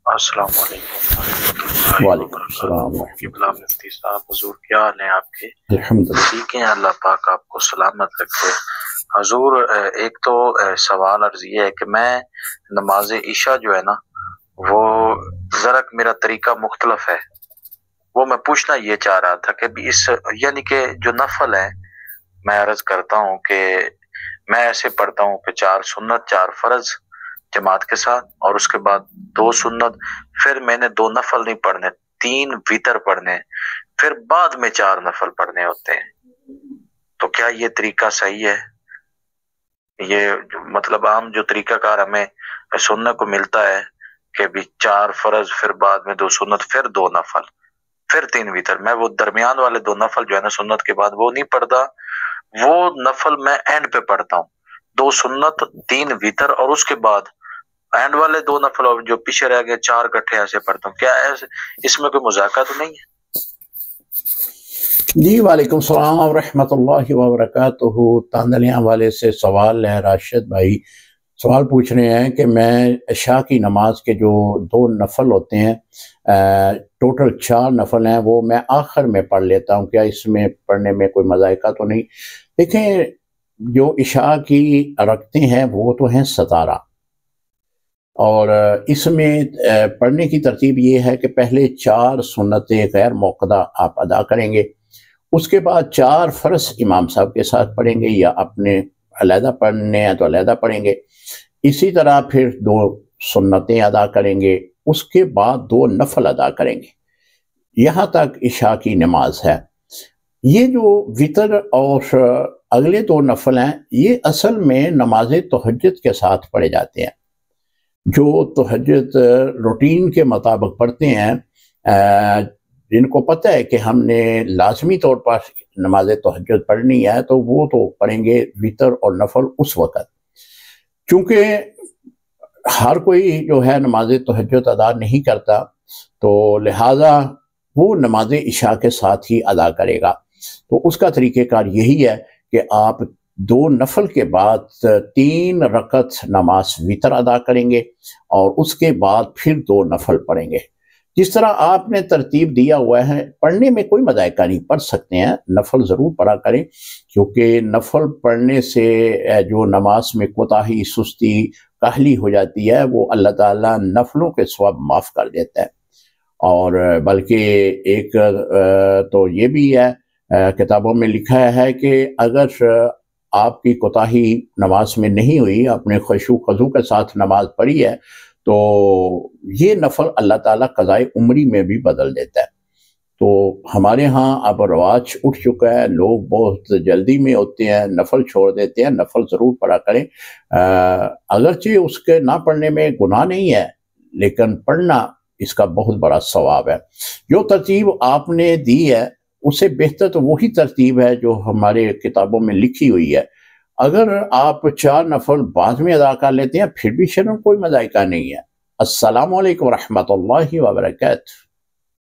السلام علیکم ورحمۃ اللہ وعلیکم السلام وبرکاتہ۔ ورحمۃ قبلہ مفتی صاحب، حضور کیا حال ہیں آپ کے؟ اللہ الحمدللہ۔ ٹھیک ہیں، اللہ پاک آپ کو سلامت رکھے۔ حضور ایک تو سوال عرض یہ ہے کہ میں نماز عشاء جو ہے نا، وہ ذرا میرا طریقہ مختلف ہے، وہ میں پوچھنا یہ چاہ رہا تھا کہ اس یعنی کہ جو نفل ہے، میں عرض کرتا ہوں کہ میں ایسے پڑھتا ہوں کہ 4 سنت 4 فرض جماعت کے ساتھ، اور اس کے بعد 2 سنت، پھر میں نے 2 نفل نہیں پڑھنے، 3 وتر پڑھنے، پھر بعد میں 4 نفل پڑھنے ہوتے ہیں۔ تو کیا یہ طریقہ صحیح ہے؟ یہ مطلب عام جو طریقہ کار ہمیں سننے کو ملتا ہے کہ بھی 4 فرض، پھر بعد میں 2 سنت، پھر 2 نفل، پھر 3 وتر، میں وہ درمیان والے 2 نفل جو ہے نا سنت کے بعد وہ نہیں پڑھتا، وہ نفل میں اینڈ پہ پڑھتا ہوں، 2 سنت 3 وتر، اور اس کے بعد اینڈ والے 2 نفل اور جو پیچھے رہ گئے 4 اکٹھے ایسے پڑھتا ہوں۔ کیا ایسے اس میں کوئی مذاکرہ تو نہیں ہے؟ جی وعلیکم السلام ورحمۃ اللہ وبرکاتہ۔ تاندلیاں والے سے سوال ہے، راشد بھائی سوال پوچھ رہے ہیں کہ میں عشاء کی نماز کے جو 2 نفل ہوتے ہیں، ٹوٹل 4 نفل ہیں، وہ میں آخر میں پڑھ لیتا ہوں، کیا اس میں پڑھنے میں کوئی مذائقہ تو نہیں؟ دیکھیں، جو عشاء کی رکعتیں ہیں وہ تو ہیں 17، اور اس میں پڑھنے کی ترتیب یہ ہے کہ پہلے 4 سنتیں غیر موقدہ آپ ادا کریں گے، اس کے بعد 4 فرض امام صاحب کے ساتھ پڑھیں گے، یا اپنے علیحدہ پڑھنے ہیں تو علیحدہ پڑھیں گے، اسی طرح پھر 2 سنتیں ادا کریں گے، اس کے بعد 2 نفل ادا کریں گے، یہاں تک عشاء کی نماز ہے۔ یہ جو وتر اور اگلے 2 نفل ہیں، یہ اصل میں نماز تہجد کے ساتھ پڑھے جاتے ہیں۔ جو تہجد روٹین کے مطابق پڑھتے ہیں، جن کو پتہ ہے کہ ہم نے لازمی طور پر نماز تہجد پڑھنی ہے، تو وہ تو پڑھیں گے وتر اور نفل اس وقت، چونکہ ہر کوئی جو ہے نماز تہجد ادا نہیں کرتا، تو لہٰذا وہ نماز عشاء کے ساتھ ہی ادا کرے گا۔ تو اس کا طریقہ کار یہی ہے کہ آپ 2 نفل کے بعد 3 رکعت نماز وتر ادا کریں گے، اور اس کے بعد پھر 2 نفل پڑھیں گے۔ جس طرح آپ نے ترتیب دیا ہوا ہے، پڑھنے میں کوئی مذائقہ نہیں، پڑھ سکتے ہیں، نفل ضرور پڑھا کریں، کیونکہ نفل پڑھنے سے جو نماز میں کوتاہی، سستی، کاہلی ہو جاتی ہے، وہ اللہ تعالیٰ نفلوں کے ثواب معاف کر دیتا ہے۔ اور بلکہ ایک تو یہ بھی ہے، کتابوں میں لکھا ہے کہ اگر آپ کی کوتاہی نماز میں نہیں ہوئی، اپنے خشوع خضوع کے ساتھ نماز پڑھی ہے، تو یہ نفل اللہ تعالیٰ قضائے عمری میں بھی بدل دیتا ہے۔ تو ہمارے ہاں اب رواج اٹھ چکا ہے، لوگ بہت جلدی میں ہوتے ہیں، نفل چھوڑ دیتے ہیں، نفل ضرور پڑھا کریں، اگرچہ اس کے نہ پڑھنے میں گناہ نہیں ہے، لیکن پڑھنا اس کا بہت بڑا ثواب ہے۔ جو ترتیب آپ نے دی ہے، اس سے بہتر تو وہی ترتیب ہے جو ہمارے کتابوں میں لکھی ہوئی ہے۔ اگر آپ 4 نفل بعد میں ادا کر لیتے ہیں، پھر بھی شرم کوئی مذائقہ نہیں ہے۔ السلام علیکم ورحمۃ اللہ وبرکاتہ۔